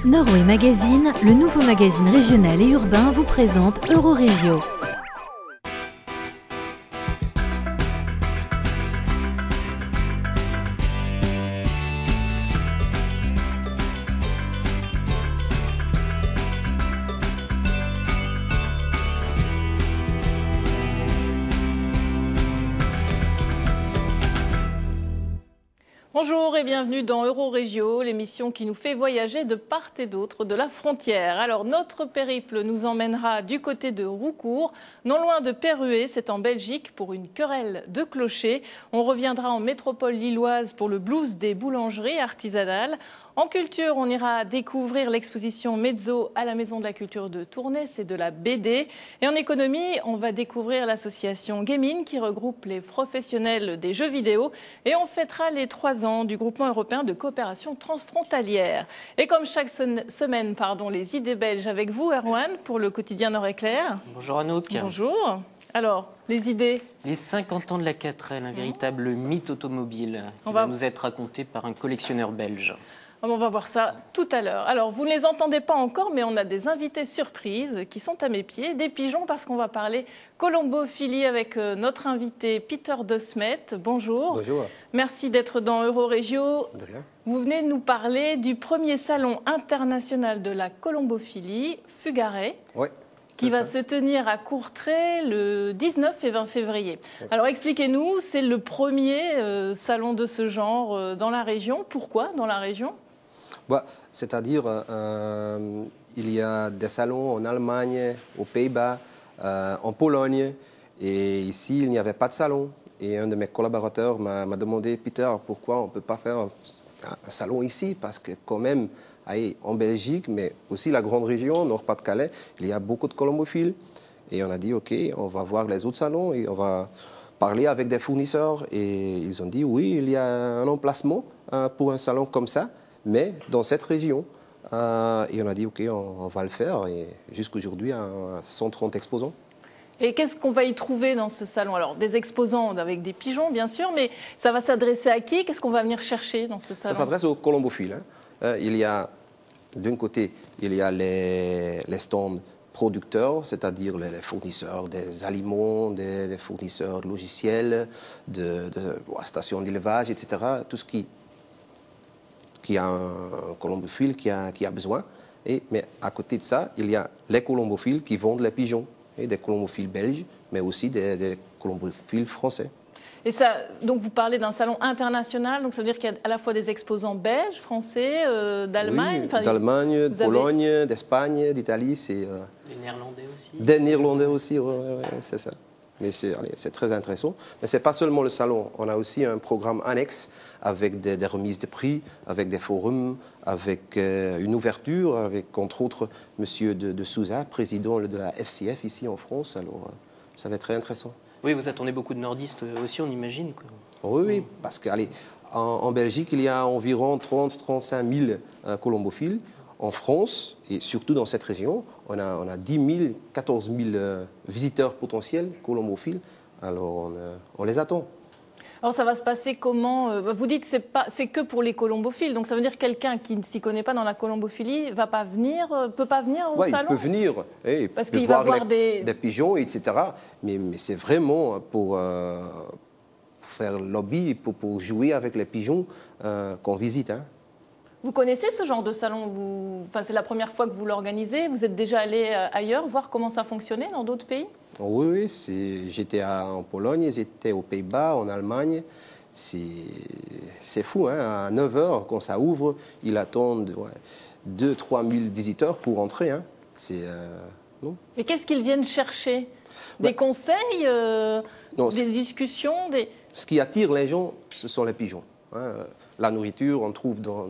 Nord-Ouest Magazine, le nouveau magazine régional et urbain, vous présente Eurorégio. Bonjour et bienvenue dans Eurorégio, l'émission qui nous fait voyager de part et d'autre de la frontière. Alors notre périple nous emmènera du côté de Roucourt, non loin de Perruet, c'est en Belgique, pour une querelle de clochers. On reviendra en métropole lilloise pour le blues des boulangeries artisanales. En culture, on ira découvrir l'exposition Mezzo à la Maison de la Culture de Tournai, c'est de la BD. Et en économie, on va découvrir l'association Gaming qui regroupe les professionnels des jeux vidéo. Et on fêtera les 3 ans du groupement européen de coopération transfrontalière. Et comme chaque semaine, les idées belges avec vous, Erwan, pour le quotidien Nord-Éclair. Bonjour Anouk. Bonjour. Alors, les idées. Les 50 ans de la 4L, un véritable mythe automobile qui va nous être raconté par un collectionneur belge. On va voir ça tout à l'heure. Alors, vous ne les entendez pas encore, mais on a des invités surprises qui sont à mes pieds, des pigeons, parce qu'on va parler colombophilie avec notre invité Peter De Smet. Bonjour. Bonjour. Merci d'être dans Eurorégio. De rien. Vous venez nous parler du premier salon international de la colombophilie, Fugare. Oui. Qui va se tenir à Courtrai le 19 et 20 février. Okay. Alors expliquez-nous, c'est le premier salon de ce genre dans la région. Pourquoi dans la région ? C'est-à-dire, il y a des salons en Allemagne, aux Pays-Bas, en Pologne, et ici, il n'y avait pas de salon. Et un de mes collaborateurs m'a demandé, Peter, pourquoi on ne peut pas faire un salon ici? Parce que quand même, en Belgique, mais aussi la grande région, Nord-Pas-de-Calais, il y a beaucoup de colombophiles. Et on a dit, OK, on va voir les autres salons et on va parler avec des fournisseurs. Et ils ont dit, oui, il y a un emplacement pour un salon comme ça, mais dans cette région. Et on a dit, OK, on va le faire. Et jusqu'aujourd'hui, 130 exposants. Et qu'est-ce qu'on va y trouver dans ce salon? Alors, des exposants avec des pigeons, bien sûr, mais ça va s'adresser à qui? Qu'est-ce qu'on va venir chercher dans ce salon? Ça s'adresse aux colombophiles. Il y a, d'un côté, il y a les stands producteurs, c'est-à-dire les fournisseurs des aliments, des fournisseurs de logiciels, de stations d'élevage, etc. Tout ce qui a un colombophile qui a besoin. Mais à côté de ça, il y a les colombophiles qui vendent les pigeons. Et des colombophiles belges, mais aussi des colombophiles français. Et ça, donc vous parlez d'un salon international, donc ça veut dire qu'il y a à la fois des exposants belges, français, d'Allemagne. Oui, d'Allemagne, de Pologne, d'Espagne, d'Italie. Des Néerlandais aussi. Des Néerlandais aussi, oui, c'est ça. Mais c'est très intéressant. Mais ce n'est pas seulement le salon. On a aussi un programme annexe avec des remises de prix, avec des forums, avec une ouverture, avec entre autres M. de Souza, président de la FCF ici en France. Alors, ça va être très intéressant. Oui, vous attendez beaucoup de nordistes aussi, on imagine. Oui, parce qu'en Belgique, il y a environ 30-35 000 colombophiles. En France, et surtout dans cette région, on a 10 000, 14 000 visiteurs potentiels colombophiles. Alors, on les attend. Alors, ça va se passer comment? Vous dites que c'est que pour les colombophiles. Donc, ça veut dire que quelqu'un qui ne s'y connaît pas dans la colombophilie peut pas venir au salon? Il peut venir. Parce qu'il va voir des pigeons, etc. Mais c'est vraiment pour faire lobby, pour jouer avec les pigeons qu'on visite. Vous connaissez ce genre de salon? C'est la première fois que vous l'organisez? Vous êtes déjà allé ailleurs voir comment ça fonctionnait dans d'autres pays? Oui, j'étais en Pologne, j'étais aux Pays-Bas, en Allemagne. C'est fou, à 9 h, quand ça ouvre, ils attendent 2-3 000 visiteurs pour entrer. Non. Et qu'est-ce qu'ils viennent chercher? Des conseils, des discussions Ce qui attire les gens, ce sont les pigeons. La nourriture, on trouve dans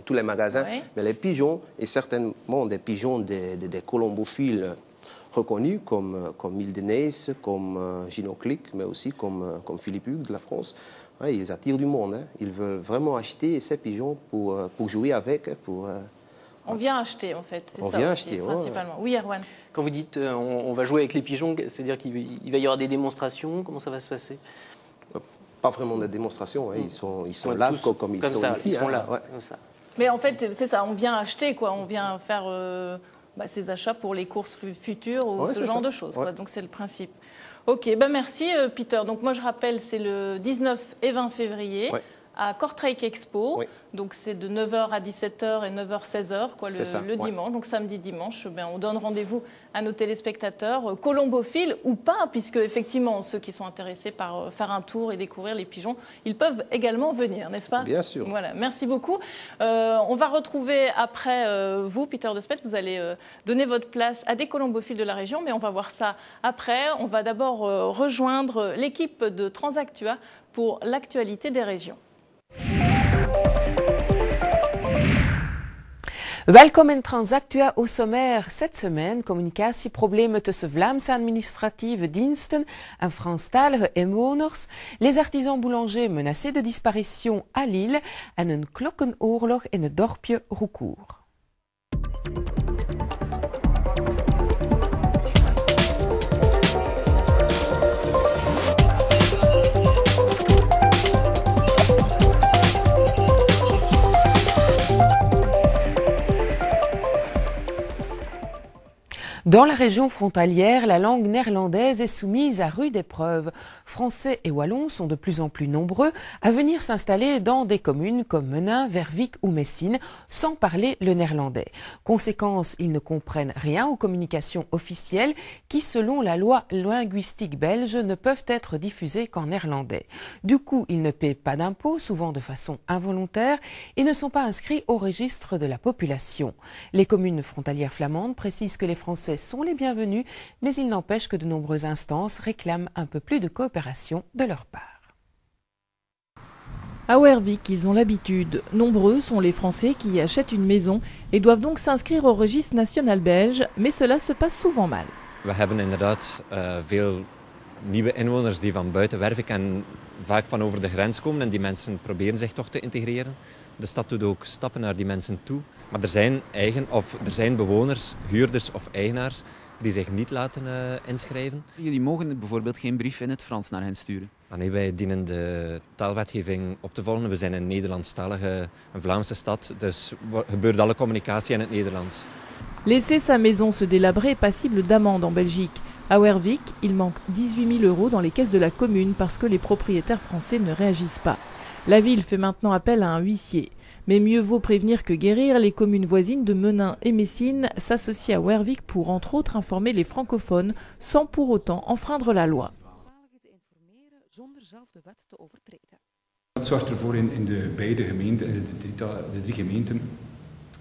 tous les magasins. Oui. Mais les pigeons, et certainement des pigeons des colombophiles reconnus comme Mildenais, comme Ginoclic, mais aussi comme Philippe Hugues de la France, ils attirent du monde. Ils veulent vraiment acheter ces pigeons pour jouer avec. On vient acheter, en fait, c'est ça. On vient acheter, principalement. Oui, Erwan. Quand vous dites on va jouer avec les pigeons, c'est-à-dire qu'il va y avoir des démonstrations? Comment ça va se passer? Pas vraiment des démonstrations, ils sont là comme ils sont ici. Ils sont là, comme ça. Mais en fait, c'est ça, on vient acheter, quoi. On vient faire ses achats pour les courses futures ou ce genre de choses. Quoi. Donc c'est le principe. Ok, merci Peter. Donc moi je rappelle, c'est le 19 et 20 février. À Kortrijk Expo, donc c'est de 9h à 17h et 9h 16h quoi, le dimanche, donc samedi dimanche, on donne rendez-vous à nos téléspectateurs, colombophiles ou pas, puisque effectivement ceux qui sont intéressés par faire un tour et découvrir les pigeons, ils peuvent également venir, n'est-ce pas? Bien sûr. Voilà, merci beaucoup. On va retrouver après vous, Peter de Smet, vous allez donner votre place à des colombophiles de la région, mais on va voir ça après. On va d'abord rejoindre l'équipe de Transactua pour l'actualité des régions. Welkom in Transactua au sommaire cette semaine. Communicatieproblemen tussen Vlaamse administratieve diensten en Franstalige inwoners, les artisans boulangers menacés de disparition à Lille en een klokkenoorlog in het dorpje Roucourt. Dans la région frontalière, la langue néerlandaise est soumise à rude épreuve. Français et Wallons sont de plus en plus nombreux à venir s'installer dans des communes comme Menin, Vervic ou Messine sans parler le néerlandais. Conséquence, ils ne comprennent rien aux communications officielles qui, selon la loi linguistique belge, ne peuvent être diffusées qu'en néerlandais. Du coup, ils ne paient pas d'impôts, souvent de façon involontaire, et ne sont pas inscrits au registre de la population. Les communes frontalières flamandes précisent que les Français sont les bienvenus, mais il n'empêche que de nombreuses instances réclament un peu plus de coopération de leur part. À Wervik, ils ont l'habitude. Nombreux sont les Français qui y achètent une maison et doivent donc s'inscrire au registre national belge, mais cela se passe souvent mal. We hebben inderdaad veel nieuwe inwoners die van buiten Wervik en vaak van over de grens komen en die mensen proberen zich toch te integreren. De stad doet ook stappen naar die mensen toe. Maar er zijn bewoners, huurders of eigenaars die zich niet laten inschrijven. Jullie mogen bijvoorbeeld geen brief in het Frans naar hen sturen? Nee, wij dienen de taalwetgeving op te volgen. We zijn een Nederlandstalige, een Vlaamse stad, dus gebeurt alle communicatie in het Nederlands. Laisser sa maison se délabrer est passible d'amende en Belgique. À Wervik, il manque 18 000 € dans les caisses de la commune parce que les propriétaires français ne réagissent pas. La ville fait maintenant appel à un huissier. Mais mieux vaut prévenir que guérir, les communes voisines de Menin et Messine s'associent à Wervik pour entre autres informer les francophones sans pour autant enfreindre la loi. Dat zorgt ervoor in de beide gemeenten, de drie gemeenten,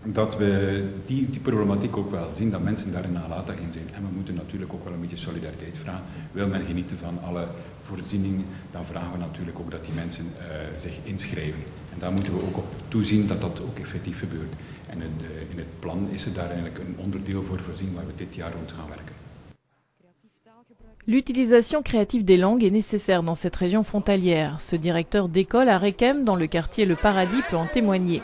dat we die problematiek ook wel zien, dat mensen daar nalatig in zijn. En we moeten natuurlijk ook wel een beetje solidariteit vragen. Wil men genieten van alle voorzieningen, dan vragen we natuurlijk ook dat die mensen zich inschrijven. En daar moeten we ook op toezien dat dat ook effectief gebeurt. En in het plan is er daar eigenlijk een onderdeel voor voorzien waar we dit jaar rond gaan werken. L'utilisation créative des langues est nécessaire dans cette région frontalière. Ce directeur d'école à Rekem, dans le quartier Le Paradis, peut en témoigner.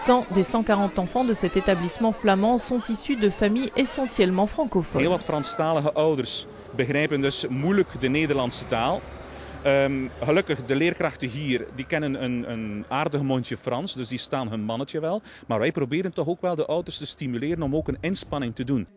100 des 140 enfants de cet établissement flamand sont issus de familles essentiellement francophones. Heel wat Franstalige ouders begrijpen dus moeilijk de Nederlandse taal. Gelukkig, de leerkrachten hier, die kennen een aardig mondje Frans, dus die staan hun mannetje wel. Maar wij proberen toch ook wel de ouders te stimuleren om ook een inspanning te doen.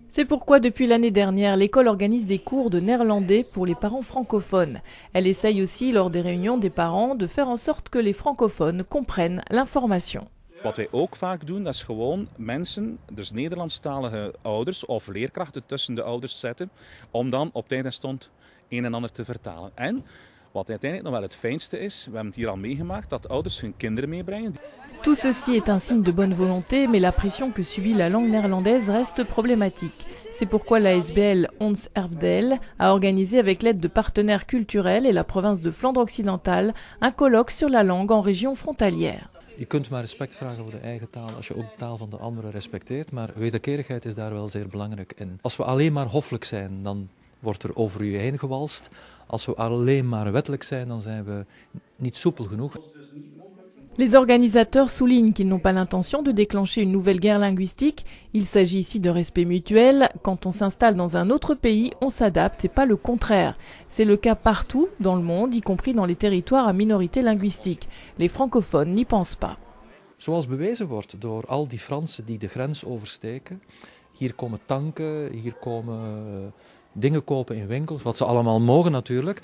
C'est pourquoi depuis l'année dernière, l'école organise des cours de néerlandais pour les parents francophones. Elle essaye aussi, lors des réunions des parents, de faire en sorte que les francophones comprennent l'information. Wat wij ook vaak doen, dat is gewoon mensen, dus Nederlandstalige ouders of leerkrachten tussen de ouders zetten, om dan op tijd en stond een en ander te vertalen. En wat uiteindelijk nog wel het fijnste is, we hebben het hier al meegemaakt, dat ouders hun kinderen meebrengen. Tout ceci est un signe de bonne volonté, mais la pression que subit la langue néerlandaise reste problématique. C'est pourquoi la SBL Ons Erfdeel a organisé avec l'aide de partenaires culturels et la province de Flandre occidentale un colloque sur la langue en région frontalière. Je kunt maar respect vragen voor de eigen taal als je ook de taal van de anderen respecteert, maar wederkerigheid is daar wel zeer belangrijk in. Als we alleen maar hoffelijk zijn, dan wordt er over u heen gewalst. Als we alleen maar wettelijk zijn, dan zijn we niet soepel genoeg. Les organisateurs soulignent qu'ils n'ont pas l'intention de déclencher une nouvelle guerre linguistique. Il s'agit ici de respect mutuel. Quand on s'installe dans un autre pays, on s'adapte et pas le contraire. C'est le cas partout dans le monde, y compris dans les territoires à minorité linguistique. Les francophones n'y pensent pas. Zoals bewezen wordt door al die Fransen die de grens oversteken. Hier komen tanken, hier komen dingen kopen in winkels, wat ze allemaal mogen natuurlijk.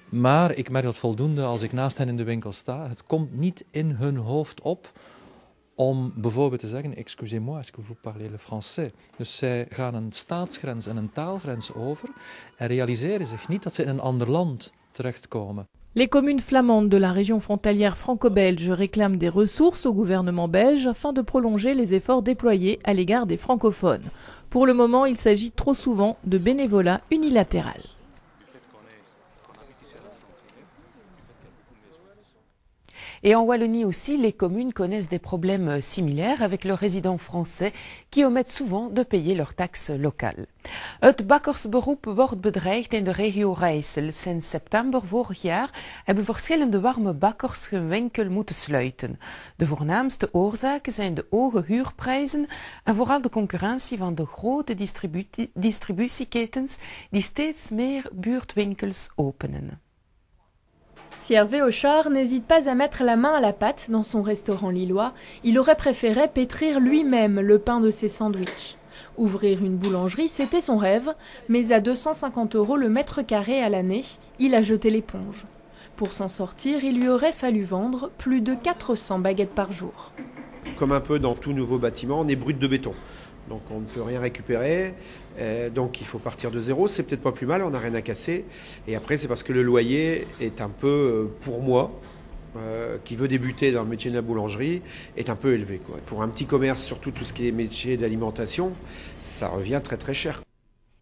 Maar ik merk dat voldoende als ik naast hen in de winkel sta. Het komt niet in hun hoofd op om bijvoorbeeld te zeggen, excusez-moi, est-ce que vous parlez le français? Dus zij gaan een staatsgrens en een taalgrens over en realiseren zich niet dat ze in een ander land terechtkomen. Les communes flamandes de la région frontalière franco-belge réclament des ressources au gouvernement belge afin de prolonger les efforts déployés à l'égard des francophones. Pour le moment, il s'agit trop souvent de bénévolat unilatéral. Et en Wallonie aussi, les communes connaissent des problèmes similaires avec leurs résidents français qui omettent souvent de payer leurs taxes locales. Het bakkersberoep wordt bedreigd in de regio Rijssel. Sinds september vorig jaar hebben verschillende warme bakkers hun winkel moeten sluiten. De voornaamste oorzaken zijn de hoge huurprijzen en vooral de concurrentie van de grote distributieketens die steeds meer buurtwinkels openen. Si Hervé Auchard n'hésite pas à mettre la main à la pâte dans son restaurant lillois, il aurait préféré pétrir lui-même le pain de ses sandwichs. Ouvrir une boulangerie, c'était son rêve, mais à 250 € le mètre carré à l'année, il a jeté l'éponge. Pour s'en sortir, il lui aurait fallu vendre plus de 400 baguettes par jour. Comme un peu dans tout nouveau bâtiment, on est brut de béton. Donc on ne peut rien récupérer, donc il faut partir de zéro, c'est peut-être pas plus mal, on n'a rien à casser. Et après c'est parce que le loyer est un peu, pour moi, qui veut débuter dans le métier de la boulangerie, est un peu élevé, quoi. Pour un petit commerce, surtout tout ce qui est métier d'alimentation, ça revient très très cher.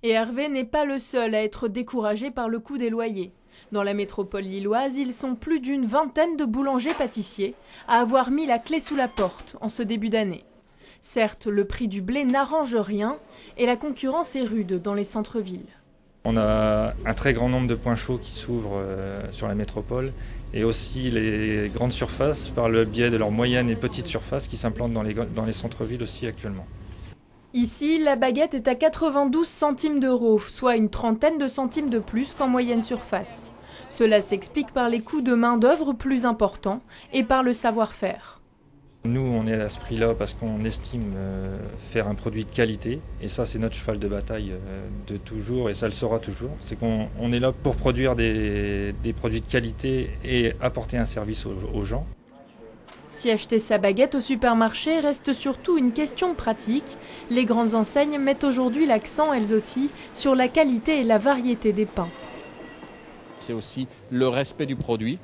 Et Hervé n'est pas le seul à être découragé par le coût des loyers. Dans la métropole lilloise, ils sont plus d'une vingtaine de boulangers-pâtissiers à avoir mis la clé sous la porte en ce début d'année. Certes, le prix du blé n'arrange rien et la concurrence est rude dans les centres-villes. On a un très grand nombre de points chauds qui s'ouvrent sur la métropole et aussi les grandes surfaces par le biais de leurs moyennes et petites surfaces qui s'implantent dans les centres-villes aussi actuellement. Ici, la baguette est à 92 centimes d'euros, soit une trentaine de centimes de plus qu'en moyenne surface. Cela s'explique par les coûts de main-d'œuvre plus importants et par le savoir-faire. Nous, on est à ce prix-là parce qu'on estime faire un produit de qualité. Et ça, c'est notre cheval de bataille de toujours et ça le sera toujours. C'est qu'on est là pour produire des produits de qualité et apporter un service aux gens. Si acheter sa baguette au supermarché reste surtout une question pratique, les grandes enseignes mettent aujourd'hui l'accent, elles aussi, sur la qualité et la variété des pains. C'est aussi le respect du produit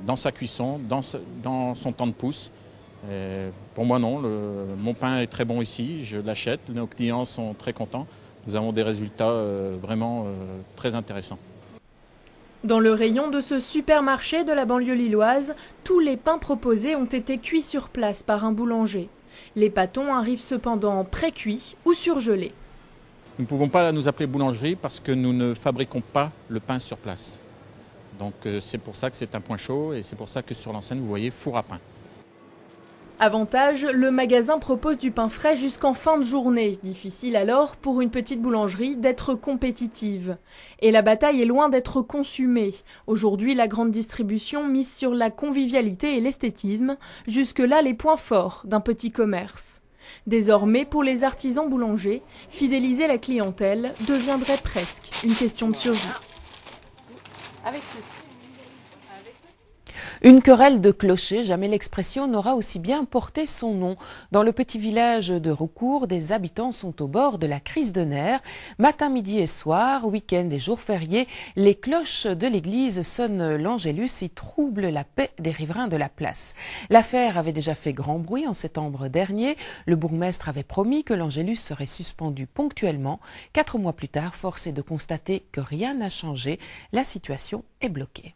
dans sa cuisson, dans son temps de pousse. Pour moi non, mon pain est très bon ici, je l'achète, nos clients sont très contents, nous avons des résultats vraiment très intéressants. Dans le rayon de ce supermarché de la banlieue lilloise, tous les pains proposés ont été cuits sur place par un boulanger. Les pâtons arrivent cependant pré-cuits ou surgelés. Nous ne pouvons pas nous appeler boulangerie parce que nous ne fabriquons pas le pain sur place. Donc c'est pour ça que c'est un point chaud et c'est pour ça que sur l'enseigne vous voyez four à pain. Avantage, le magasin propose du pain frais jusqu'en fin de journée. Difficile alors pour une petite boulangerie d'être compétitive. Et la bataille est loin d'être consumée. Aujourd'hui, la grande distribution mise sur la convivialité et l'esthétisme. Jusque-là, les points forts d'un petit commerce. Désormais, pour les artisans boulangers, fidéliser la clientèle deviendrait presque une question de survie. Avec ceci. Une querelle de clochers, jamais l'expression n'aura aussi bien porté son nom. Dans le petit village de Roucourt, des habitants sont au bord de la crise de nerfs. Matin, midi et soir, week-end et jours fériés, les cloches de l'église sonnent l'Angélus et troublent la paix des riverains de la place. L'affaire avait déjà fait grand bruit en septembre dernier. Le bourgmestre avait promis que l'Angélus serait suspendu ponctuellement. 4 mois plus tard, force est de constater que rien n'a changé. La situation est bloquée.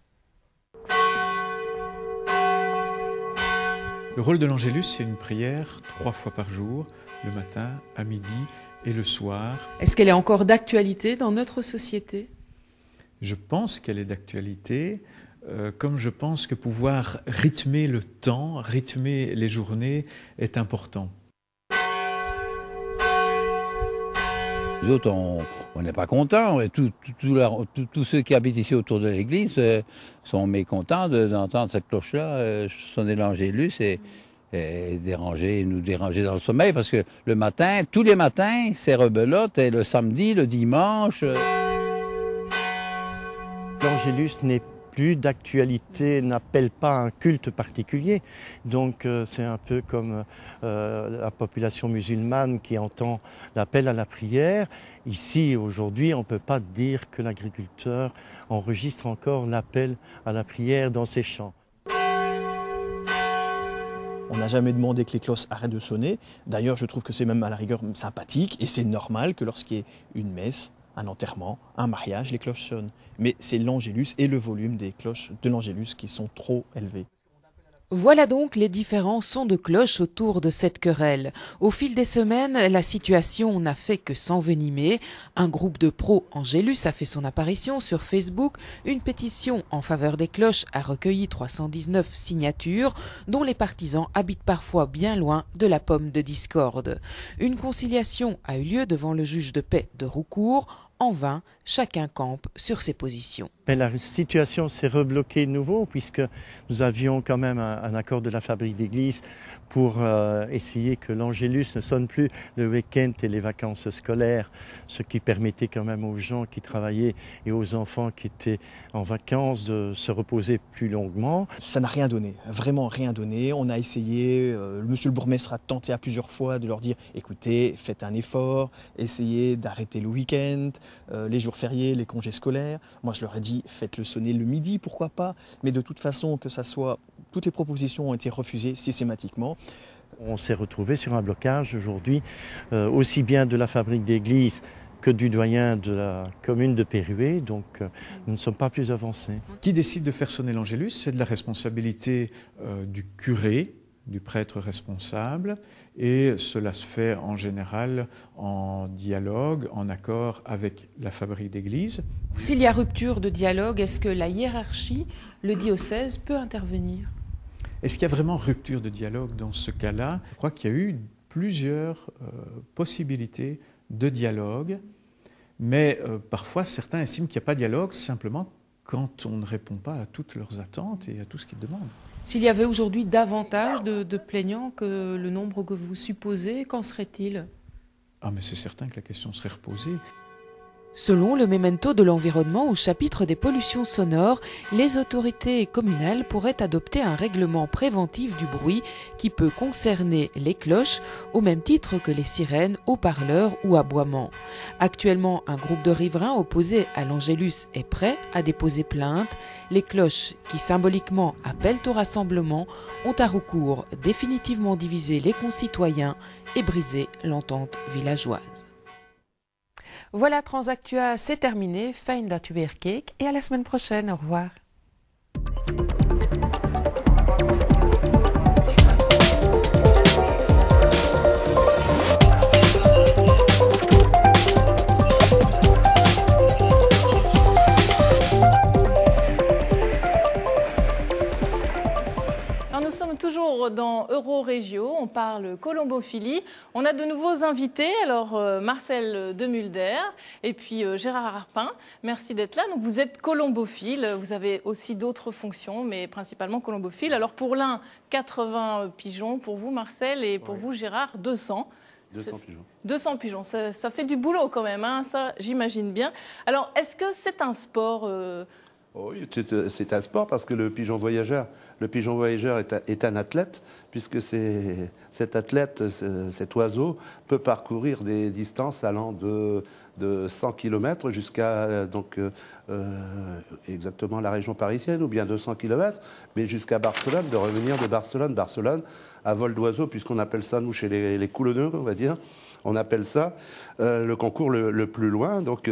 Le rôle de l'Angélus, c'est une prière 3 fois par jour, le matin, à midi et le soir. Est-ce qu'elle est encore d'actualité dans notre société ? Je pense qu'elle est d'actualité, comme je pense que pouvoir rythmer le temps, rythmer les journées est important. Nous autres, on n'est pas contents. Tous ceux qui habitent ici autour de l'église sont mécontents d'entendre cette cloche-là sonner l'Angélus. Et nous déranger dans le sommeil, parce que le matin, tous les matins, c'est rebelote, et le samedi, le dimanche. L'Angélus n'est plus d'actualité, n'appelle pas un culte particulier. Donc c'est un peu comme la population musulmane qui entend l'appel à la prière. Ici, aujourd'hui, on ne peut pas dire que l'agriculteur enregistre encore l'appel à la prière dans ses champs. On n'a jamais demandé que les cloches arrêtent de sonner. D'ailleurs, je trouve que c'est même à la rigueur sympathique et c'est normal que lorsqu'il y ait une messe, un enterrement, un mariage, les cloches sonnent. Mais c'est l'Angélus et le volume des cloches de l'Angélus qui sont trop élevés. Voilà donc les différents sons de cloche autour de cette querelle. Au fil des semaines, la situation n'a fait que s'envenimer. Un groupe de pros Angélus a fait son apparition sur Facebook. Une pétition en faveur des cloches a recueilli 319 signatures, dont les partisans habitent parfois bien loin de la pomme de discorde. Une conciliation a eu lieu devant le juge de paix de Roucourt. En vain, chacun campe sur ses positions. Mais la situation s'est rebloquée de nouveau puisque nous avions quand même un accord de la fabrique d'église pour essayer que l'Angélus ne sonne plus le week-end et les vacances scolaires, ce qui permettait quand même aux gens qui travaillaient et aux enfants qui étaient en vacances de se reposer plus longuement. Ça n'a rien donné, vraiment rien donné. On a essayé, monsieur le bourgmestre a tenté à plusieurs fois de leur dire « écoutez, faites un effort, essayez d'arrêter le week-end, les jours fériés, les congés scolaires ». Moi je leur ai dit « faites-le sonner le midi, pourquoi pas ?» Mais de toute façon, que ça soit, toutes les propositions ont été refusées systématiquement. On s'est retrouvé sur un blocage aujourd'hui, aussi bien de la fabrique d'église que du doyen de la commune de Pérué, donc nous ne sommes pas plus avancés. Qui décide de faire sonner l'Angélus, c'est de la responsabilité du curé, du prêtre responsable, et cela se fait en général en dialogue, en accord avec la fabrique d'église. S'il y a rupture de dialogue, est-ce que la hiérarchie, le diocèse, peut intervenir ? Est-ce qu'il y a vraiment rupture de dialogue dans ce cas-là? Je crois qu'il y a eu plusieurs possibilités de dialogue, mais parfois certains estiment qu'il n'y a pas de dialogue simplement quand on ne répond pas à toutes leurs attentes et à tout ce qu'ils demandent. S'il y avait aujourd'hui davantage de plaignants que le nombre que vous supposez, qu'en serait-il? Ah, mais c'est certain que la question serait reposée. Selon le Memento de l'environnement au chapitre des pollutions sonores, les autorités communales pourraient adopter un règlement préventif du bruit qui peut concerner les cloches au même titre que les sirènes, haut-parleurs ou aboiements. Actuellement, un groupe de riverains opposés à l'Angélus est prêt à déposer plainte. Les cloches qui symboliquement appellent au rassemblement ont à Roucourt définitivement divisé les concitoyens et brisé l'entente villageoise. Voilà, Transactua, c'est terminé. Fijn dat u weer keek et à la semaine prochaine. Au revoir. Toujours dans Eurorégio, on parle colombophilie. On a de nouveaux invités, alors Marcel Demulder et puis Gérard Arpin. Merci d'être là. Donc vous êtes colombophile, vous avez aussi d'autres fonctions, mais principalement colombophile. Alors pour l'un, 80 pigeons, pour vous Marcel, et pour vous Gérard, 200. 200 pigeons. 200 pigeons, ça fait du boulot quand même, hein, ça j'imagine bien. Alors est-ce que c'est un sport Oui, c'est un sport parce que le pigeon voyageur est un athlète, puisque cet athlète, cet oiseau, peut parcourir des distances allant de 100 km jusqu'à exactement la région parisienne, ou bien 200 km, mais jusqu'à Barcelone, de revenir de Barcelone à vol d'oiseau, puisqu'on appelle ça, nous, chez les coulonneux, on va dire, on appelle ça le concours le plus loin, donc...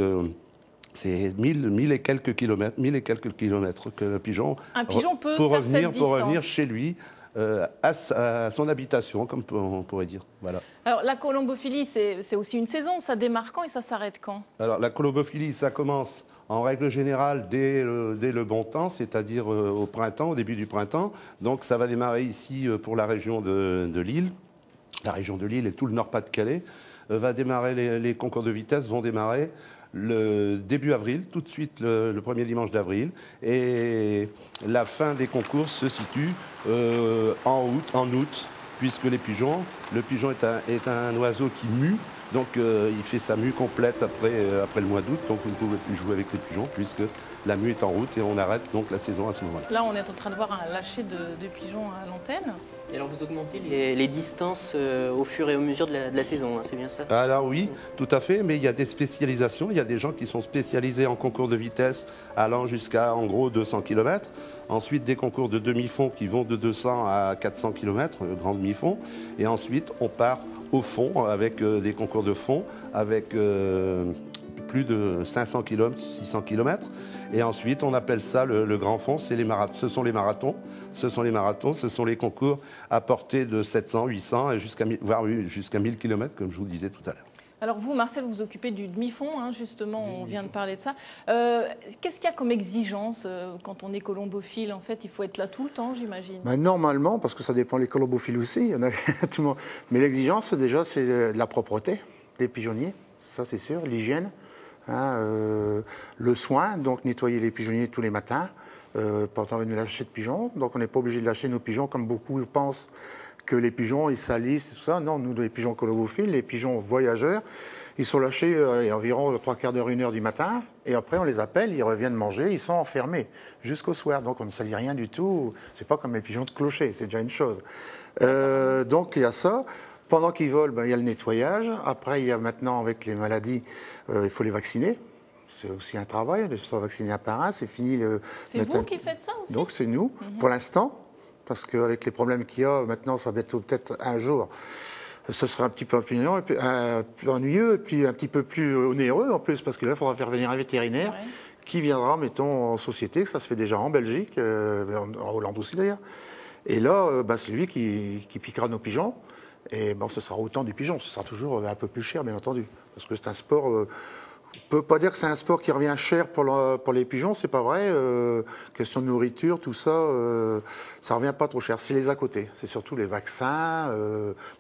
c'est 1000 et quelques kilomètres que le pigeon, peut faire cette distance. Pour revenir chez lui, à son habitation, comme on pourrait dire. Voilà. Alors la colombophilie, c'est aussi une saison, ça démarre quand et ça s'arrête quand? Alors la colombophilie, ça commence en règle générale dès le bon temps, c'est-à-dire au printemps, au début du printemps. Donc ça va démarrer ici pour la région de Lille. La région de Lille et tout le Nord-Pas-de-Calais. Va démarrer, les concours de vitesse vont démarrer le début avril, tout de suite le premier dimanche d'avril, et la fin des concours se situe en août, puisque le pigeon est un oiseau qui mue. Donc il fait sa mue complète après le mois d'août, donc vous ne pouvez plus jouer avec les pigeons puisque la mue est en route et on arrête donc la saison à ce moment-là. Là on est en train de voir un lâcher de pigeons à l'antenne. Et alors vous augmentez les distances au fur et à mesure de la saison, hein, c'est bien ça? Alors oui, tout à fait, mais il y a des spécialisations, il y a des gens qui sont spécialisés en concours de vitesse allant jusqu'à en gros 200 km. Ensuite des concours de demi-fond qui vont de 200 à 400 km, grand demi-fond. Et ensuite on part au fond avec des concours de fond avec plus de 500 km, 600 km. Et ensuite, on appelle ça le grand fond, ce sont les marathons. Ce sont les concours à portée de 700, 800, voire jusqu'à 1000 km, comme je vous le disais tout à l'heure. Alors vous, Marcel, vous vous occupez du demi-fond, hein, justement, on vient de parler de ça. Qu'est-ce qu'il y a comme exigence quand on est colombophile? En fait, il faut être là tout le temps, j'imagine. Normalement, parce que ça dépend des colombophiles aussi, il y en a tout le monde. Mais l'exigence, déjà, c'est de la propreté des pigeonniers, ça c'est sûr, l'hygiène. Le soin, donc nettoyer les pigeonniers tous les matins, pendant une lâcher de pigeons. Donc on n'est pas obligé de lâcher nos pigeons comme beaucoup pensent que les pigeons ils salissent et tout ça. Non, nous les pigeons colobophiles, les pigeons voyageurs, ils sont lâchés environ 3/4 d'heure, 1 heure du matin, et après on les appelle, ils reviennent manger, ils sont enfermés jusqu'au soir. Donc on ne salit rien du tout. C'est pas comme les pigeons de clocher, c'est déjà une chose. Donc il y a ça. Pendant qu'ils volent, il y a le nettoyage. Après, il y a maintenant, avec les maladies, il faut les vacciner. C'est aussi un travail, de se faire vacciner un par un. C'est fini. C'est vous qui faites ça aussi? Donc, c'est nous, pour l'instant. Parce qu'avec les problèmes qu'il y a, maintenant, ça va bientôt peut-être un jour. Ce sera un petit peu ennuyeux, et puis un petit peu plus onéreux en plus, parce que là, il faudra faire venir un vétérinaire qui viendra, mettons, en société. Ça se fait déjà en Belgique, en Hollande aussi d'ailleurs. Et là, c'est lui qui piquera nos pigeons. Et bon, ce sera autant du pigeon, ce sera toujours un peu plus cher, bien entendu. Parce que c'est un sport. On ne peut pas dire que c'est un sport qui revient cher pour les pigeons, c'est pas vrai. Question de nourriture, tout ça, ça revient pas trop cher. C'est les à côté, c'est surtout les vaccins.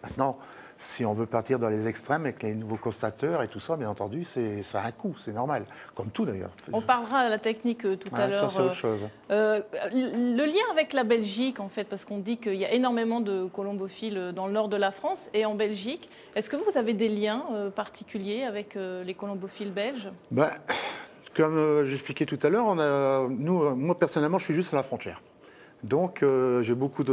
Maintenant, si on veut partir dans les extrêmes avec les nouveaux constateurs et tout ça, bien entendu, ça a un coût, c'est normal. Comme tout d'ailleurs. On parlera de la technique tout à l'heure. Ça, c'est autre chose. Le lien avec la Belgique, en fait, parce qu'on dit qu'il y a énormément de colombophiles dans le nord de la France et en Belgique. Est-ce que vous avez des liens particuliers avec les colombophiles belges? Comme j'expliquais tout à l'heure, moi personnellement, je suis juste à la frontière. Donc, j'ai beaucoup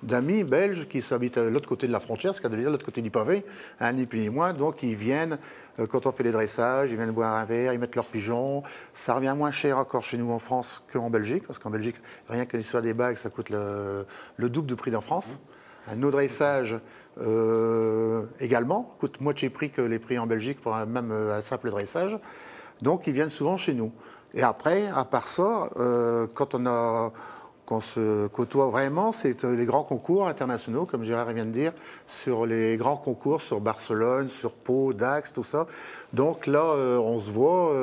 d'amis belges qui habitent à l'autre côté de la frontière, ce qu'à dire l'autre côté du pavé, ni plus ni moins. Donc ils viennent, quand on fait les dressages, ils viennent boire un verre, ils mettent leurs pigeons. Ça revient moins cher encore chez nous en France qu'en Belgique, parce qu'en Belgique, rien que l'histoire des bagues, ça coûte le double du prix d'en France. Nos dressages également coûtent moitié prix que les prix en Belgique pour même un simple dressage. Donc ils viennent souvent chez nous. Et après, à part ça, quand on se côtoie vraiment, c'est les grands concours internationaux, comme Gérard vient de dire, sur les grands concours sur Barcelone, sur Pau, Dax, tout ça. Donc là, on se voit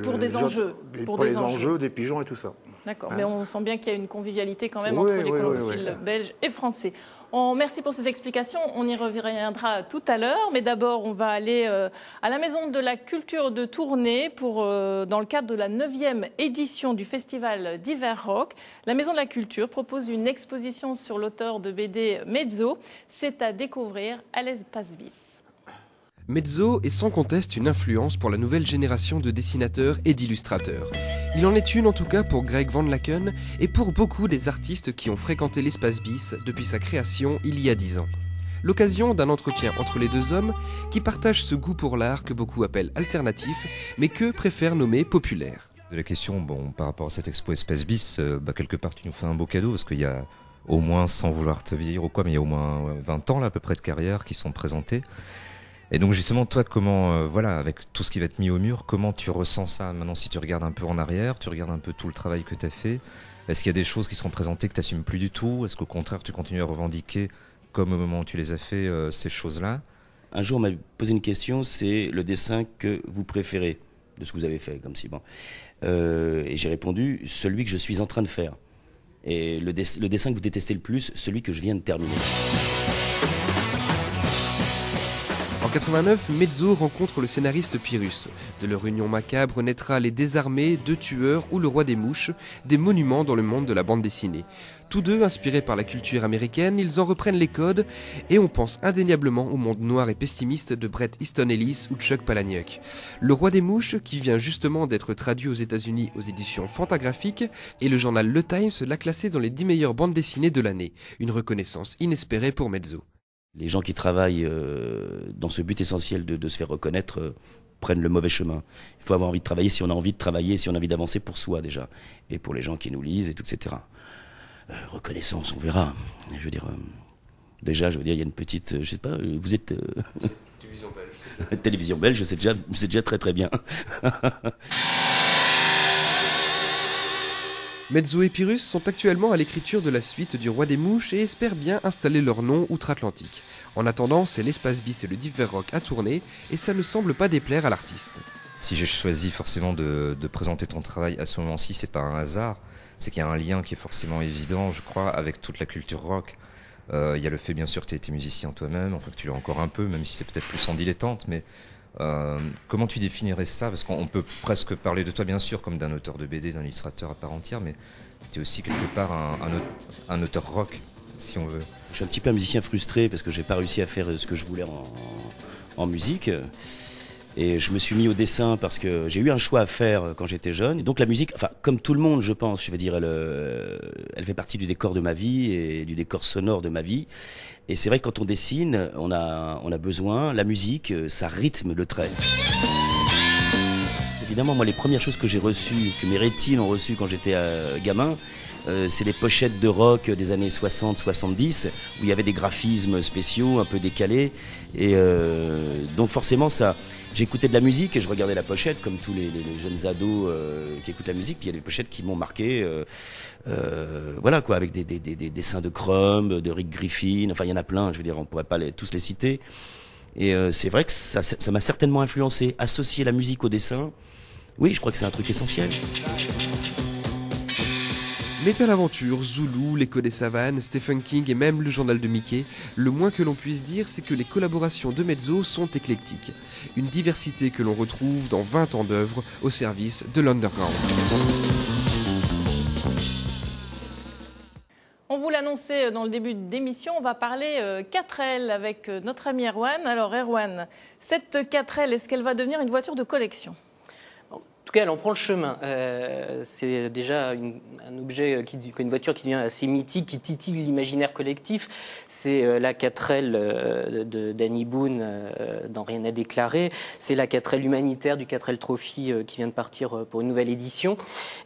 pour des enjeux. Pour les enjeux des pigeons et tout ça. D'accord, mais on sent bien qu'il y a une convivialité quand même entre les colombophiles belges et français. Merci pour ces explications, on y reviendra tout à l'heure, mais d'abord on va aller à la Maison de la Culture de Tournai dans le cadre de la 9e édition du Festival d'Hiver Rock. La Maison de la Culture propose une exposition sur l'auteur de BD Mezzo. C'est à découvrir à l'Espace-Bis. Mezzo est sans conteste une influence pour la nouvelle génération de dessinateurs et d'illustrateurs. Il en est une en tout cas pour Greg Van Laken et pour beaucoup des artistes qui ont fréquenté l'Espace-Bis depuis sa création il y a 10 ans. L'occasion d'un entretien entre les deux hommes qui partagent ce goût pour l'art que beaucoup appellent alternatif, mais que préfèrent nommer populaire. La question, par rapport à cette expo Espace-Bis, quelque part tu nous fais un beau cadeau parce qu'il y a au moins, sans vouloir te vieillir ou quoi, mais il y a au moins 20 ans là, à peu près de carrière qui sont présentés. Et donc justement, toi, comment, avec tout ce qui va être mis au mur, comment tu ressens ça maintenant si tu regardes un peu en arrière, tu regardes un peu tout le travail que tu as fait? Est-ce qu'il y a des choses qui seront présentées que tu n'assumes plus du tout? Est-ce qu'au contraire, tu continues à revendiquer, comme au moment où tu les as fait, ces choses-là? Un jour, on m'a posé une question, c'est le dessin que vous préférez de ce que vous avez fait, comme si et j'ai répondu, celui que je suis en train de faire. Et le dessin que vous détestez le plus, celui que je viens de terminer. En 1989, Mezzo rencontre le scénariste Pyrrhus. De leur union macabre naîtra Les Désarmés, Deux Tueurs ou Le Roi des Mouches, des monuments dans le monde de la bande dessinée. Tous deux, inspirés par la culture américaine, ils en reprennent les codes et on pense indéniablement au monde noir et pessimiste de Bret Easton Ellis ou Chuck Palahniuk. Le Roi des Mouches, qui vient justement d'être traduit aux États-Unis aux éditions Fantagraphiques, et le journal Le Times l'a classé dans les 10 meilleures bandes dessinées de l'année. Une reconnaissance inespérée pour Mezzo. Les gens qui travaillent dans ce but essentiel de se faire reconnaître prennent le mauvais chemin. Il faut avoir envie de travailler si on a envie de travailler, si on a envie d'avancer pour soi déjà, et pour les gens qui nous lisent, et tout, etc. Reconnaissance, on verra. Je veux dire, déjà, il y a une petite, je sais pas, vous êtes... Télévision belge. Télévision belge, c'est déjà très très bien. Mezzo et Pyrrhus sont actuellement à l'écriture de la suite du Roi des Mouches et espèrent bien installer leur nom outre-Atlantique. En attendant, c'est l'Espace Bis et le Deep Ver Rock à tourner et ça ne semble pas déplaire à l'artiste. Si j'ai choisi forcément de présenter ton travail à ce moment-ci, c'est pas un hasard. C'est qu'il y a un lien qui est forcément évident, je crois, avec toute la culture rock. Il y a le fait, bien sûr, que tu as été musicien toi-même, enfin que tu l'as encore un peu, même si c'est peut-être plus en dilettante, mais comment tu définirais ça? Parce qu'on peut presque parler de toi, bien sûr, comme d'un auteur de BD, d'un illustrateur à part entière, mais tu es aussi quelque part un auteur rock, si on veut. Je suis un petit peu un musicien frustré parce que j'ai pas réussi à faire ce que je voulais en musique. Et je me suis mis au dessin parce que j'ai eu un choix à faire quand j'étais jeune. Et donc la musique, enfin comme tout le monde, je pense, je veux dire, elle fait partie du décor de ma vie et du décor sonore de ma vie. Et c'est vrai que quand on dessine, on a besoin, la musique, ça rythme le trait. Évidemment, moi, les premières choses que j'ai reçues, que mes rétines ont reçues quand j'étais gamin, c'est les pochettes de rock des années 60-70 où il y avait des graphismes spéciaux un peu décalés et donc forcément j'écoutais de la musique et je regardais la pochette comme tous les jeunes ados qui écoutent la musique, puis il y a des pochettes qui m'ont marqué voilà quoi, avec des dessins de Crumb, de Rick Griffin, enfin il y en a plein, je veux dire on pourrait pas tous les citer et c'est vrai que ça m'a certainement influencé. Associer la musique au dessin, oui, je crois que c'est un truc essentiel. Metal Aventure, Zulu, L'écho des savanes, Stephen King et même le journal de Mickey, le moins que l'on puisse dire, c'est que les collaborations de Mezzo sont éclectiques. Une diversité que l'on retrouve dans 20 ans d'œuvres au service de l'underground. On vous l'annonçait dans le début d'émission, on va parler 4L avec notre ami Erwan. Alors Erwan, cette 4L, est-ce qu'elle va devenir une voiture de collection ? En tout cas, elle en prend le chemin. C'est déjà un objet, une voiture qui devient assez mythique, qui titille l'imaginaire collectif. C'est la 4L de Danny Boone dans Rien à déclarer. C'est la 4L humanitaire du 4L Trophy qui vient de partir pour une nouvelle édition.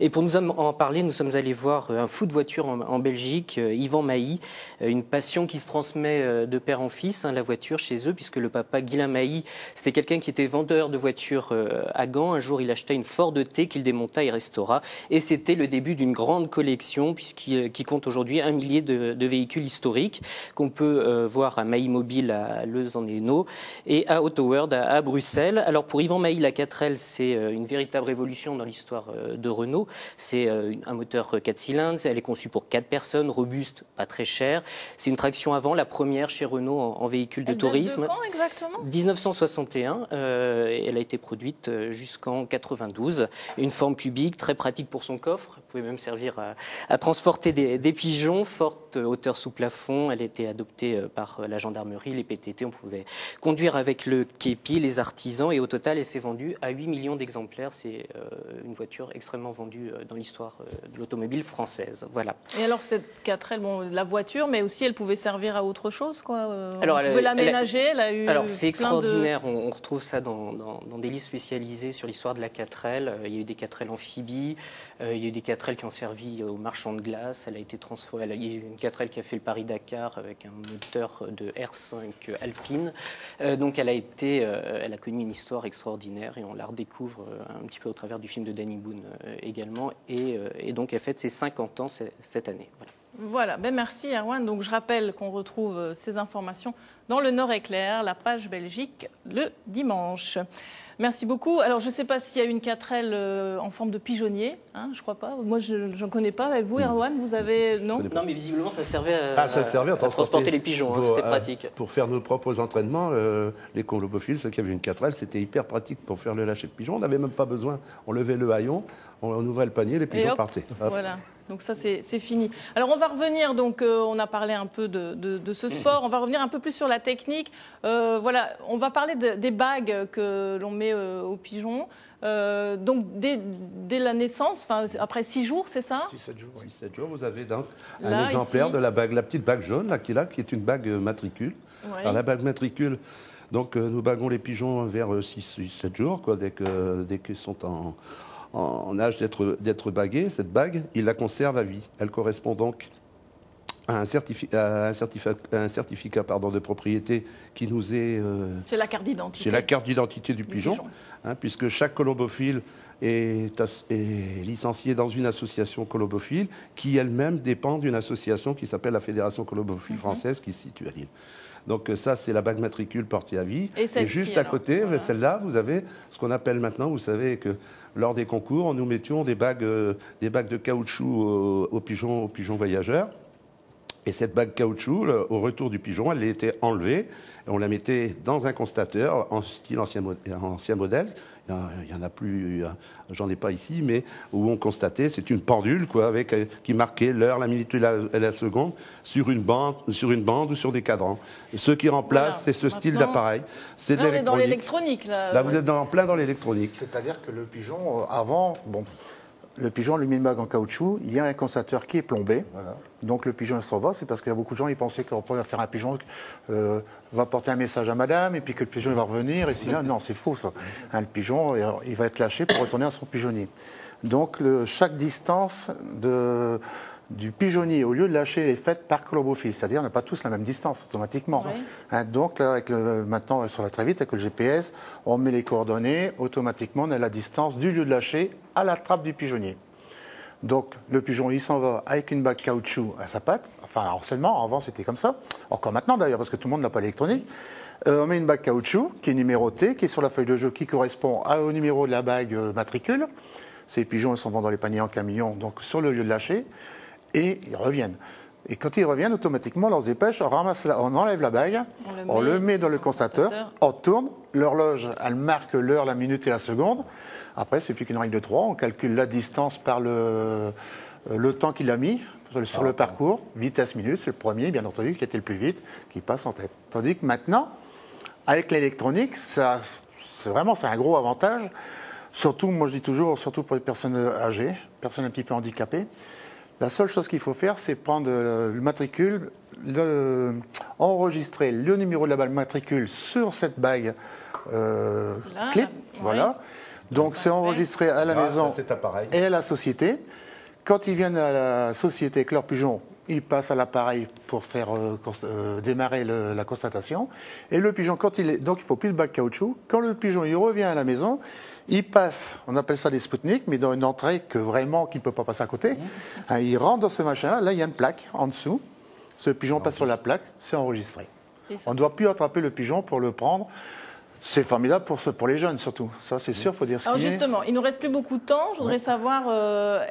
Et pour nous en parler, nous sommes allés voir un fou de voiture en Belgique, Yvan Mailly. Une passion qui se transmet de père en fils, la voiture chez eux, puisque le papa, Guylain Mailly, c'était quelqu'un qui était vendeur de voitures à Gand. Un jour, il achetait une Ford T qu'il démonta et restaura. Et c'était le début d'une grande collection qui compte aujourd'hui 1 millier de véhicules historiques qu'on peut voir à Mailly Mobile à Leuze-en-Hainaut et à Autoworld à Bruxelles. Alors pour Yvan Mailly, la 4L, c'est une véritable révolution dans l'histoire de Renault. C'est un moteur 4 cylindres, elle est conçue pour 4 personnes, robuste, pas très cher. C'est une traction avant, la première chez Renault en véhicule de tourisme. Elle date de quand exactement ? 1961. Elle a été produite jusqu'en 92. Une forme cubique, très pratique pour son coffre. Elle pouvait même servir à transporter des pigeons. Forte hauteur sous plafond. Elle était adoptée par la gendarmerie, les PTT. On pouvait conduire avec le képi, les artisans. Et au total, elle s'est vendue à 8 millions d'exemplaires. C'est une voiture extrêmement vendue dans l'histoire de l'automobile française. Voilà. Et alors cette 4L, bon, la voiture, mais aussi elle pouvait servir à autre chose, quoi. Alors, on pouvait l'aménager. Alors c'est extraordinaire. On retrouve ça dans des livres spécialisés sur l'histoire de la 4L. Il y a eu des 4L amphibies, il y a eu des 4L qui ont servi aux marchands de glace. Elle a été transformée. Il y a eu une 4L qui a fait le Paris-Dakar avec un moteur de R5 Alpine. Donc elle a connu une histoire extraordinaire et on la redécouvre un petit peu au travers du film de Danny Boone également. Et donc elle fête ses 50 ans cette année. Voilà, merci Erwan. Donc je rappelle qu'on retrouve ces informations dans le Nord Éclair, la page Belgique, le dimanche. Merci beaucoup. Alors, je ne sais pas s'il y a une 4L en forme de pigeonnier, hein, je crois pas. Moi, je n'en connais pas. Et vous, Erwan, vous avez... Non, mais visiblement, ça servait ça servait à transporter les pigeons, hein, c'était pratique. Pour faire nos propres entraînements, les colobophiles, ceux qui avaient une 4L, c'était hyper pratique pour faire le lâcher de pigeons. On n'avait même pas besoin. On levait le haillon, on ouvrait le panier, les pigeons partaient. Hop. Voilà. Donc ça, c'est fini. Alors, on va revenir, donc on a parlé un peu de ce sport, on va revenir un peu plus sur la technique. Voilà, on va parler des bagues que l'on met aux pigeons. Donc, dès la naissance, après 6 jours, c'est ça? 6-7 jours, oui. 7 jours, vous avez donc un exemplaire ici de la bague, la petite bague jaune, là, qui est une bague matricule. Ouais. Alors, la bague matricule, donc nous baguons les pigeons vers 6-7 jours, quoi, dès qu'ils sont en âge d'être bagués. Cette bague, il la conserve à vie. Elle correspond donc à un certificat de propriété qui nous est... c'est la carte d'identité. C'est la carte d'identité du pigeon. Hein, puisque chaque colombophile est licencié dans une association colombophile qui elle-même dépend d'une association qui s'appelle la Fédération colombophile française qui se situe à Lille. Donc ça, c'est la bague matricule portée à vie. Et juste à côté, voilà, celle-là, vous avez ce qu'on appelle maintenant, vous savez que lors des concours, nous mettions des bagues de caoutchouc aux pigeons voyageurs. Et cette bague caoutchouc, au retour du pigeon, elle était enlevée. Et on la mettait dans un constateur en style ancien modèle. Il y en a plus, j'en ai pas ici, mais où on constatait, c'est une pendule quoi, qui marquait l'heure, la minute et la seconde sur une bande ou sur des cadrans. Et ce qui remplace, c'est ce style d'appareil. C'est de l'électronique. On est dans l'électronique. Là, vous êtes en plein dans l'électronique. C'est-à-dire que le pigeon, avant, le pigeon, on lui met une bague en caoutchouc, il y a un constateur qui est plombé. Voilà. Donc le pigeon s'en va, c'est parce qu'il y a beaucoup de gens qui pensaient qu'on pourrait faire un pigeon va porter un message à madame et puis que le pigeon va revenir. Et si là, non, c'est faux ça. Hein, le pigeon, il va être lâché pour retourner à son pigeonnier. Donc chaque distance du pigeonnier, au lieu de lâcher, est faite par colombophile. C'est-à-dire, on n'a pas tous la même distance automatiquement. Oui. Hein, donc là, maintenant, ça va très vite, avec le GPS, on met les coordonnées, automatiquement, on a la distance du lieu de lâcher à la trappe du pigeonnier. Donc, le pigeon, il s'en va avec une bague caoutchouc à sa patte. Enfin, alors seulement, avant, c'était comme ça. Encore maintenant, d'ailleurs, parce que tout le monde n'a pas l'électronique. On met une bague caoutchouc qui est numérotée, qui est sur la feuille de jeu, qui correspond au numéro de la bague matricule. Ces pigeons, ils s'en vont dans les paniers en camion, donc sur le lieu de lâcher. Et ils reviennent. Et quand ils reviennent, automatiquement, on les dépêche, on enlève la bague, on le met dans le constateur, on tourne, l'horloge, elle marque l'heure, la minute et la seconde. Après, c'est plus qu'une règle de 3, on calcule la distance par le temps qu'il a mis sur le parcours, vitesse minute, c'est le premier, bien entendu, qui était le plus vite, qui passe en tête. Tandis que maintenant, avec l'électronique, c'est un gros avantage. Surtout, moi je dis toujours, surtout pour les personnes âgées, personnes un petit peu handicapées. La seule chose qu'il faut faire, c'est prendre le matricule, enregistrer le numéro de la bague matricule sur cette bague clip. Voilà. Donc c'est enregistré à la maison et à la société. Quand ils viennent à la société avec leur pigeon, ils passent à l'appareil pour faire démarrer la constatation. Et le pigeon, donc il ne faut plus de bague caoutchouc. Quand le pigeon il revient à la maison, il passe, on appelle ça des Spoutniks, mais dans une entrée qu'il ne peut pas passer à côté. Hein, il rentre dans ce machin-là, là il y a une plaque en dessous. Ce pigeon passe sur la plaque, c'est enregistré. On ne doit plus attraper le pigeon pour le prendre. C'est formidable pour les jeunes surtout. Ça, c'est sûr, il faut dire ce qu'il y a. Alors justement, il ne nous reste plus beaucoup de temps. Je voudrais savoir,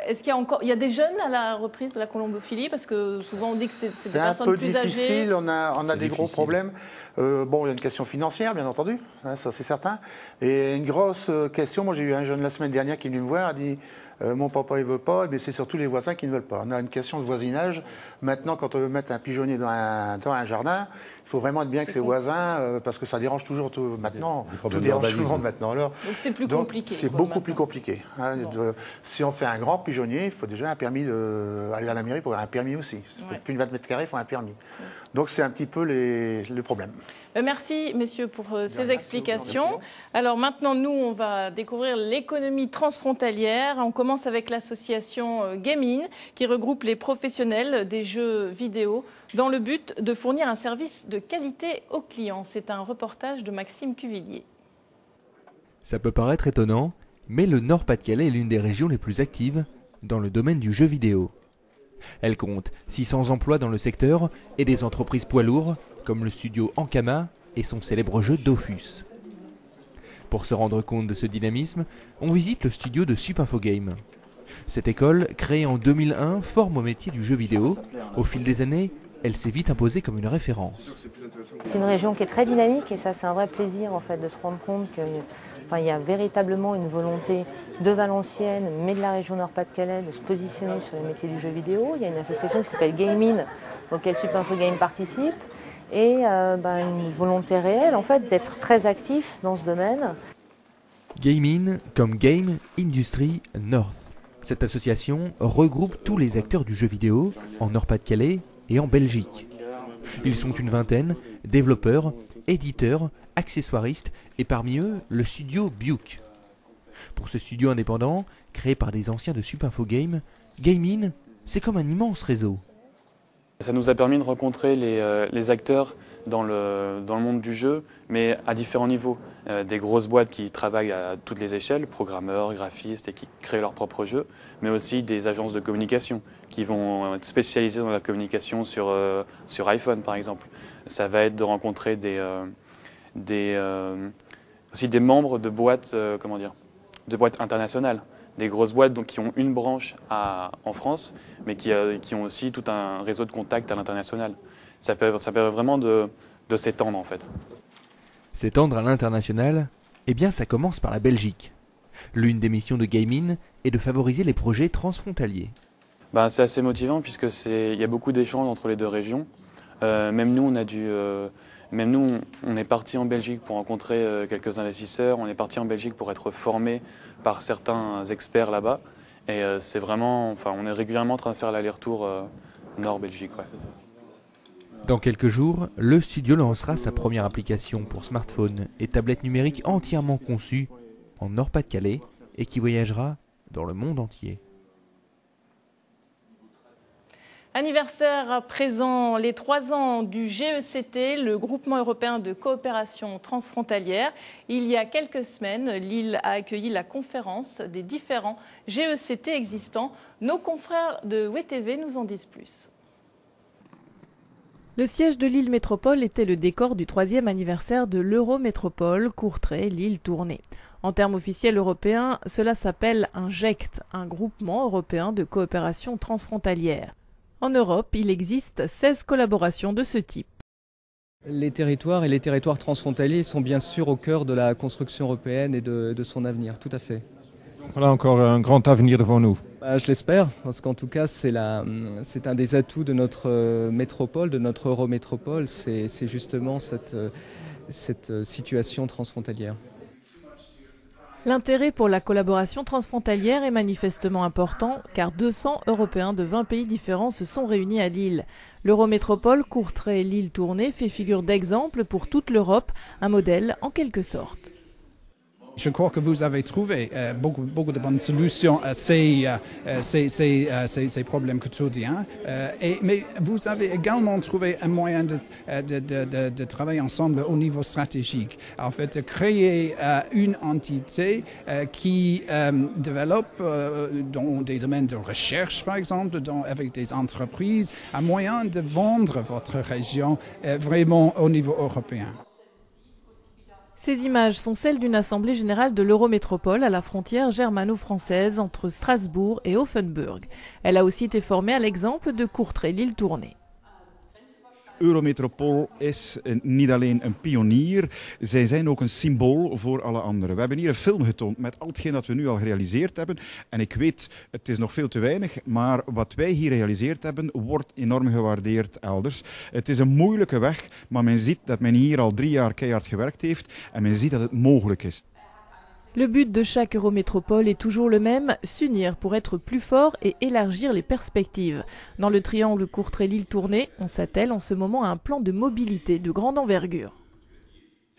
est-ce qu'il y a des jeunes à la reprise de la colombophilie? Parce que souvent on dit que c'est des personnes plus âgées. C'est un peu difficile, on a des gros problèmes. Il y a une question financière, bien entendu, hein, ça c'est certain. Et une grosse question, moi j'ai eu un jeune la semaine dernière qui est venu me voir, a dit mon papa il veut pas, mais c'est surtout les voisins qui ne veulent pas. On a une question de voisinage. Maintenant, quand on veut mettre un pigeonnier dans un jardin, il faut vraiment être bien avec ses voisins, parce que ça dérange toujours tout. Maintenant, tout dérange tout le monde maintenant. Alors, donc c'est plus compliqué. C'est beaucoup plus compliqué. Hein, si on fait un grand pigeonnier, il faut déjà un permis aller à la mairie pour avoir un permis aussi. Plus de 20 mètres carrés, il faut un permis. Donc c'est un petit peu le problème. Merci messieurs pour ces explications. Alors maintenant, nous, on va découvrir l'économie transfrontalière. On commence avec l'association Game-In, qui regroupe les professionnels des jeux vidéo dans le but de fournir un service de qualité aux clients. C'est un reportage de Maxime Cuvillier. Ça peut paraître étonnant, mais le Nord-Pas-de-Calais est l'une des régions les plus actives dans le domaine du jeu vidéo. Elle compte 600 emplois dans le secteur et des entreprises poids lourds comme le studio Ankama et son célèbre jeu Dofus. Pour se rendre compte de ce dynamisme, on visite le studio de Supinfogame. Cette école, créée en 2001, forme au métier du jeu vidéo. Au fil des années, elle s'est vite imposée comme une référence. C'est une région qui est très dynamique et ça c'est un vrai plaisir en fait de se rendre compte qu'il y a véritablement une volonté de Valenciennes, mais de la région Nord-Pas-de-Calais, de se positionner sur les métiers du jeu vidéo. Il y a une association qui s'appelle Game-In, auquel Supinfogame participe, et une volonté réelle en fait d'être très actif dans ce domaine. Game-In comme Game Industry North. Cette association regroupe tous les acteurs du jeu vidéo en Nord-Pas-de-Calais et en Belgique. Ils sont une vingtaine, développeurs, éditeurs, accessoiristes et parmi eux, le studio Buke. Pour ce studio indépendant, créé par des anciens de Supinfogame, Game-In, c'est comme un immense réseau. Ça nous a permis de rencontrer les acteurs dans le monde du jeu, mais à différents niveaux. Des grosses boîtes qui travaillent à toutes les échelles, programmeurs, graphistes et qui créent leurs propres jeux, mais aussi des agences de communication qui vont être spécialisées dans la communication sur iPhone par exemple. Ça va être de rencontrer aussi des membres de boîtes, de boîtes internationales. Des grosses boîtes donc, qui ont une branche en France, mais qui ont aussi tout un réseau de contacts à l'international. Ça permet vraiment de s'étendre en fait. S'étendre à l'international, eh bien ça commence par la Belgique. L'une des missions de Game-In est de favoriser les projets transfrontaliers. C'est assez motivant puisque il y a beaucoup d'échanges entre les deux régions. Même nous, on est parti en Belgique pour rencontrer quelques investisseurs. On est parti en Belgique pour être formés par certains experts là-bas. Et c'est vraiment, on est régulièrement en train de faire l'aller-retour Nord-Belgique. Ouais. Dans quelques jours, le studio lancera sa première application pour smartphone et tablette numérique entièrement conçue en Nord-Pas-de-Calais et qui voyagera dans le monde entier. Anniversaire à présent, les 3 ans du GECT, le groupement européen de coopération transfrontalière. Il y a quelques semaines, Lille a accueilli la conférence des différents GECT existants. Nos confrères de WTV nous en disent plus. Le siège de Lille Métropole était le décor du 3e anniversaire de l'Eurométropole, Courtrai, Lille Tournai. En termes officiels européens, cela s'appelle un GECT, un groupement européen de coopération transfrontalière. En Europe, il existe 16 collaborations de ce type. Les territoires et les territoires transfrontaliers sont bien sûr au cœur de la construction européenne et de son avenir, tout à fait. Voilà encore un grand avenir devant nous. Je l'espère, parce qu'en tout cas c'est un des atouts de notre métropole, de notre Eurométropole, c'est justement cette situation transfrontalière. L'intérêt pour la collaboration transfrontalière est manifestement important car 200 Européens de 20 pays différents se sont réunis à Lille. L'Eurométropole Courtrai-Lille Tournai fait figure d'exemple pour toute l'Europe, un modèle en quelque sorte. Je crois que vous avez trouvé beaucoup de bonnes solutions à ces problèmes quotidiens. Mais vous avez également trouvé un moyen de travailler ensemble au niveau stratégique. En fait, de créer une entité qui développe dans des domaines de recherche, par exemple, avec des entreprises, un moyen de vendre votre région vraiment au niveau européen. Ces images sont celles d'une assemblée générale de l'Eurométropole à la frontière germano-française entre Strasbourg et Offenburg. Elle a aussi été formée à l'exemple de Courtrai-Lille Tournai. Eurometropol is niet alleen een pionier, zij zijn ook een symbool voor alle anderen. We hebben hier een film getoond met al hetgeen dat we nu al gerealiseerd hebben. En ik weet, het is nog veel te weinig, maar wat wij hier gerealiseerd hebben, wordt enorm gewaardeerd elders. Het is een moeilijke weg, maar men ziet dat men hier al 3 jaar keihard gewerkt heeft en men ziet dat het mogelijk is. Le but de chaque Eurométropole est toujours le même, s'unir pour être plus fort et élargir les perspectives. Dans le triangle Courtrai-Lille Tournai, on s'attelle en ce moment à un plan de mobilité de grande envergure.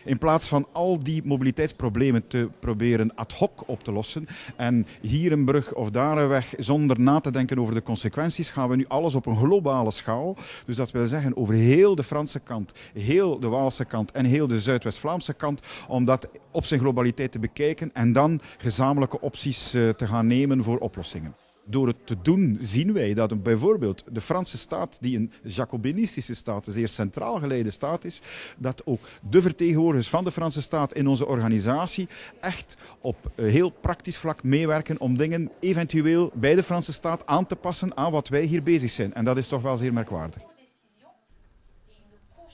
In plaats van al die mobiliteitsproblemen te proberen ad hoc op te lossen en hier een brug of daar een weg zonder na te denken over de consequenties, gaan we nu alles op een globale schaal. Dus dat wil zeggen over heel de Franse kant, heel de Waalse kant en heel de Zuidwest-Vlaamse kant, om dat op zijn globaliteit te bekijken en dan gezamenlijke opties te gaan nemen voor oplossingen. Door het te doen zien wij dat bijvoorbeeld de Franse staat, die een jacobinistische staat, een zeer centraal geleide staat is, dat ook de vertegenwoordigers van de Franse staat in onze organisatie echt op heel praktisch vlak meewerken om dingen eventueel bij de Franse staat aan te passen aan wat wij hier bezig zijn. En dat is toch wel zeer merkwaardig.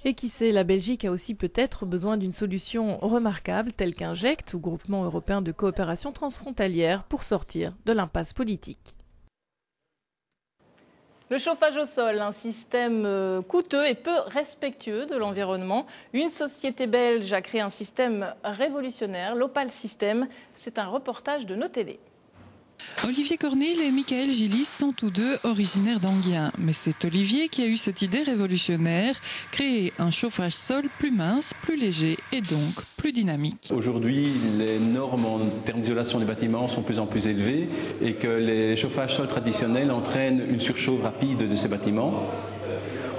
Et qui sait, la Belgique a aussi peut-être besoin d'une solution remarquable telle qu'un GECT ou Groupement européen de coopération transfrontalière pour sortir de l'impasse politique. Le chauffage au sol, un système coûteux et peu respectueux de l'environnement. Une société belge a créé un système révolutionnaire, l'Opal System. C'est un reportage de nos télés. Olivier Cornil et Michael Gillis sont tous deux originaires d'Anguien. Mais c'est Olivier qui a eu cette idée révolutionnaire, créer un chauffage sol plus mince, plus léger et donc plus dynamique. Aujourd'hui, les normes en termes d'isolation des bâtiments sont de plus en plus élevées et que les chauffages sol traditionnels entraînent une surchauffe rapide de ces bâtiments.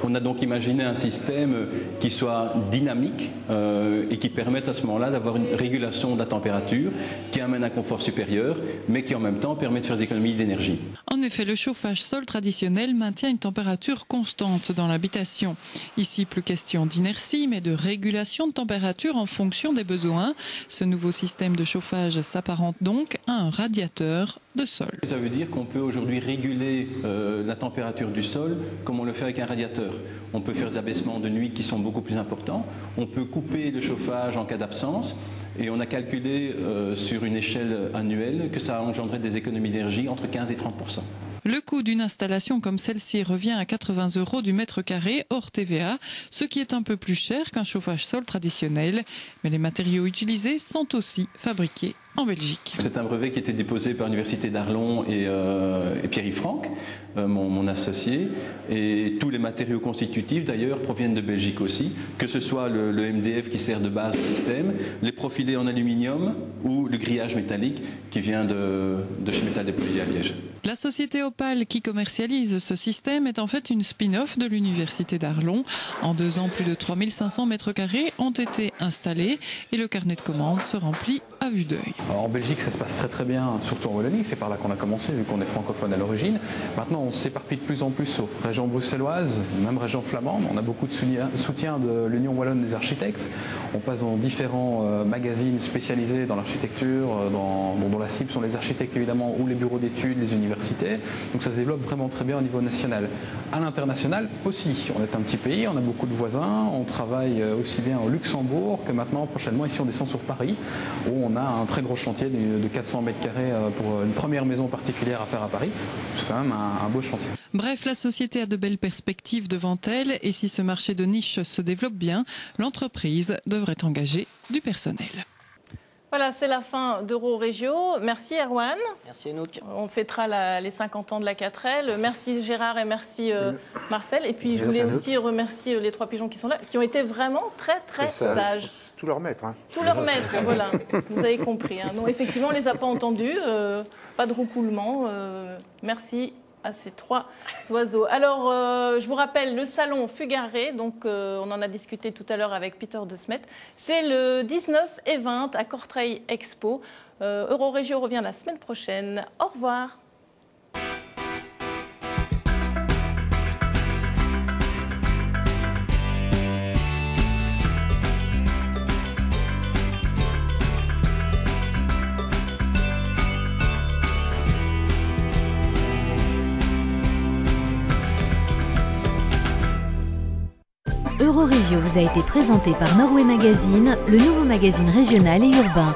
On a donc imaginé un système qui soit dynamique et qui permette à ce moment-là d'avoir une régulation de la température qui amène un confort supérieur, mais qui en même temps permet de faire des économies d'énergie. En effet, le chauffage sol traditionnel maintient une température constante dans l'habitation. Ici, plus question d'inertie, mais de régulation de température en fonction des besoins. Ce nouveau système de chauffage s'apparente donc à un radiateur de sol. Ça veut dire qu'on peut aujourd'hui réguler la température du sol comme on le fait avec un radiateur. On peut faire des abaissements de nuit qui sont beaucoup plus importants. On peut couper le chauffage en cas d'absence. Et on a calculé sur une échelle annuelle que ça engendrait des économies d'énergie entre 15 et 30%. Le coût d'une installation comme celle-ci revient à 80 € du mètre carré hors TVA, ce qui est un peu plus cher qu'un chauffage sol traditionnel. Mais les matériaux utilisés sont aussi fabriqués en Belgique. C'est un brevet qui a été déposé par l'université d'Arlon et Pierre-Yves Franck, mon associé. Et tous les matériaux constitutifs d'ailleurs proviennent de Belgique aussi, que ce soit le MDF qui sert de base au système, les profilés en aluminium ou le grillage métallique qui vient de chez Métal Déployé à Liège. La société Opal qui commercialise ce système est en fait une spin-off de l'université d'Arlon. En 2 ans, plus de 3500 mètres carrés ont été installés et le carnet de commandes se remplit à vue d'œil. En Belgique, ça se passe très très bien, surtout en Wallonie. C'est par là qu'on a commencé, vu qu'on est francophone à l'origine. Maintenant, on s'éparpille de plus en plus aux régions bruxelloises, même régions flamandes. On a beaucoup de soutien de l'Union Wallonne des architectes. On passe dans différents magazines spécialisés dans l'architecture, dont la cible sont les architectes évidemment, ou les bureaux d'études, les universités. Donc ça se développe vraiment très bien au niveau national. À l'international aussi, on est un petit pays, on a beaucoup de voisins, on travaille aussi bien au Luxembourg que maintenant, prochainement, ici on descend sur Paris, où on a un très gros chantier de 400 mètres carrés pour une première maison particulière à faire à Paris. C'est quand même un beau chantier. Bref, la société a de belles perspectives devant elle et si ce marché de niche se développe bien, l'entreprise devrait engager du personnel. Voilà, c'est la fin d'Eurorégio. Merci Erwan. Merci Anouk. On fêtera les 50 ans de la 4L. Merci Gérard et merci Marcel. Et puis je voulais aussi remercier les 3 pigeons qui sont là, qui ont été vraiment très très sages. Tout leur maître. Hein. Tout leur maître, voilà. Vous avez compris. Hein. Non, effectivement, on ne les a pas entendus. Pas de roucoulement. Merci à ces 3 oiseaux. Alors, je vous rappelle, le salon Fugaré, donc on en a discuté tout à l'heure avec Peter De Smet, c'est le 19 et 20 à Kortrijk Expo. Eurorégio revient la semaine prochaine. Au revoir. Eurorégio vous a été présenté par Norway Magazine, le nouveau magazine régional et urbain.